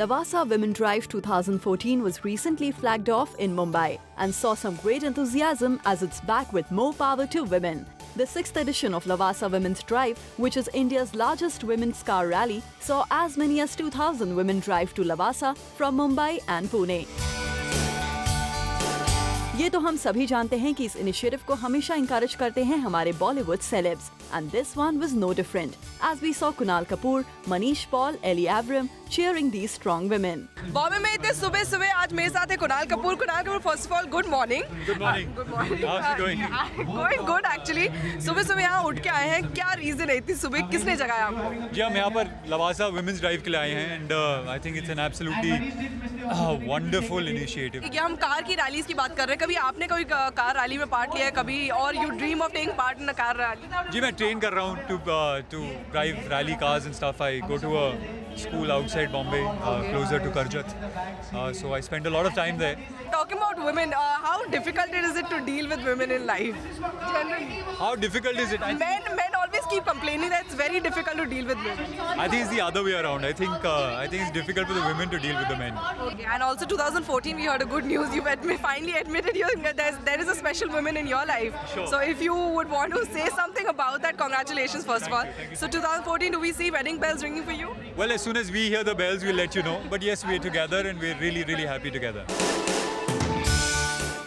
Lavasa Women Drive 2014 was recently flagged off in Mumbai and saw some great enthusiasm as it's back with more power to women. The 6th edition of Lavasa Women's Drive, which is India's largest women's car rally, saw as many as 2,000 women drive to Lavasa from Mumbai and Pune. ये तो हम सभी जानते हैं कि इस initiative को हमेशा इंकरेज करते हैं हमारे Bollywood celebs, and this one was no different, as we saw Kunal Kapoor, Manish Paul, Ellie Avram cheering these strong women. Bombay में इतने सुबह सुबह आज मेरे साथ है Kunal Kapoor. Kunal Kapoor, first of all good morning. Good morning. Good morning. How are you doing? Going good actually. सुबह सुबह यहाँ उठ के आए हैं, क्या रीजन है इतनी सुबह, किसने जगाया आपको? जी, हम यहाँ पर लवासा वुमेन्स ड्राइव के लिए आए हैं and I think it's an absolutely wonderful initiative. हम कार की रैलीज की बात कर रहे हैं. कभी आपने कोई कार रैली में पार्ट लिया है कभी, और you dream of taking part in a car rally? जी, मैं ट्रेन कर रहा हूँ to drive rally cars and stuff. I go to a school outside Bombay, closer to Karjat. So I spent a lot of time there. Talking about women, how difficult is it to deal with women in life? Generally. How difficult is it? Men always keep complaining that it's very difficult to deal with women. I think it's the other way around. I think it's difficult for the women to deal with the men. Okay. And also 2014 we heard a good news. You finally admitted there is a special woman in your life. Sure. So if you would want to say something about that, congratulations first of all. So 2014, do we see wedding bells ringing for you? Well, as soon as we hear the bells, we'll let you know. But yes, we're together and we're really, really happy together.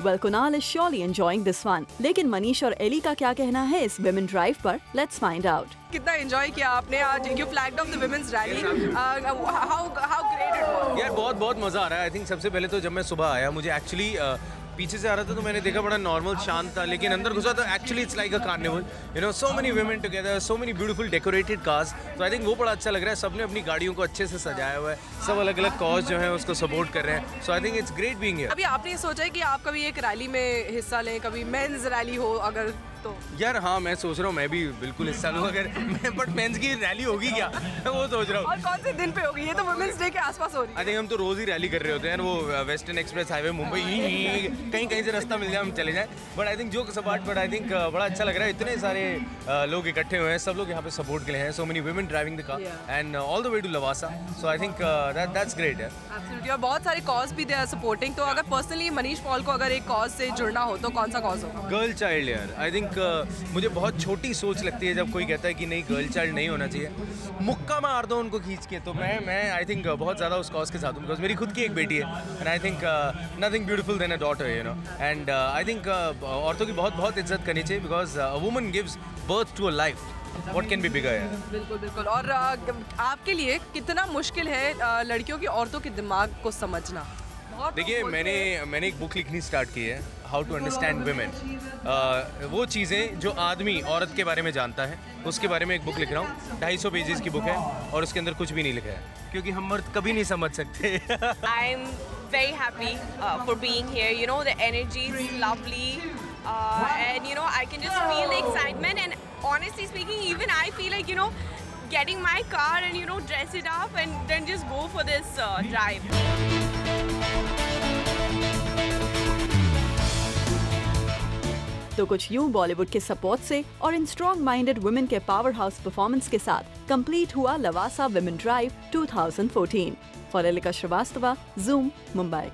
Well, Kunal is surely enjoying this one. लेकिन मनीष और Eli का क्या कहना है इस women drive पर? Let's find out. कितना enjoy किया आपने आज? You flagged off the women's rally. How great it was? यार बहुत मज़ा आ रहा है. आई थिंक सबसे पहले तो जब मैं सुबह आया, मुझे एक्चुअली पीछे से आ रहा था तो मैंने देखा बड़ा नॉर्मल शांत था, लेकिन अंदर घुसा तो actually it's like a carnival. You know, so many women together, so many beautiful decorated cars. तो आई थिंक वो बड़ा अच्छा लग रहा है. सबने अपनी गाड़ियों को अच्छे से सजाया हुआ है, सब अलग अलग कॉज जो है उसको सपोर्ट कर रहे हैं. So I think it's great being here. अभी आपने ये सोचा है कि आप कभी एक रैली में हिस्सा लें, कभी मेंस रैली हो अगर तो? यार हाँ, मैं सोच रहा हूँ मैं भी बिल्कुल हिस्सा लूँ अगर बट मेंस की रैली होगी क्या, वो सोच रहा हूँ. और कौन से दिन पे होगी? ये तो वुमेन्स डे के आसपास हो रही है. आई थिंक हम तो रोज ही रैली कर रहे होते हैं. वो वेस्टर्न एक्सप्रेस हाईवे मुंबई, कहीं से रास्ता मिल जाए हम चले जाएं. बट आई थिंक जो सपाट, बट आई थिंक बड़ा अच्छा लग रहा है. इतने सारे लोग इकट्ठे हुए हैं, सब लोग यहाँ पे सपोर्ट के लिए हैं. So many women driving the car and all the way to Lavasa. So I think that's great. Absolutely. और बहुत सारे कॉज भी दे आर सपोर्टिंग. तो अगर पर्सनली मनीष पॉल को अगर एक कॉज से जुड़ना हो तो कौन सा कॉज होगा? Girl child. यार आई थिंक मुझे बहुत छोटी सोच लगती है जब कोई कहता है कि नहीं गर्ल चाइल्ड नहीं होना चाहिए. मुक्का मार दो उनको खींच के. तो मैं आई थिंक बहुत ज़्यादा उस कॉज के साथ हूँ, बिकॉज मेरी खुद की एक बेटी है and I think nothing beautiful than a daughter, you know. And I think औरतों की बहुत इज्जत करनी चाहिए, because a woman gives birth to a life. What can be bigger? बिल्कुल. और आपके लिए कितना मुश्किल है लड़कियों की, औरतों के दिमाग को समझना? देखिए, मैंने एक बुक लिखनी स्टार्ट की है, हाउ टू अंडरस्टैंड वुमेन. वो चीज़ें जो आदमी औरत के बारे में जानता है, उसके बारे में एक बुक लिख रहा हूँ. 250 पेजेस की बुक है और उसके अंदर कुछ भी नहीं लिखा है, क्योंकि हम मर्द कभी नहीं समझ सकते. I'm very happy for being here. You know, the energy is lovely. And you know, I can just feel the excitement, and honestly speaking, even I feel like, you know, getting my car and, you know, dress it up and then just go for this drive. तो कुछ यूं बॉलीवुड के support से और इन strong minded women के power house performance के साथ complete हुआ Lavasa women drive 2014. For Elika Srivastava, zoom, Mumbai.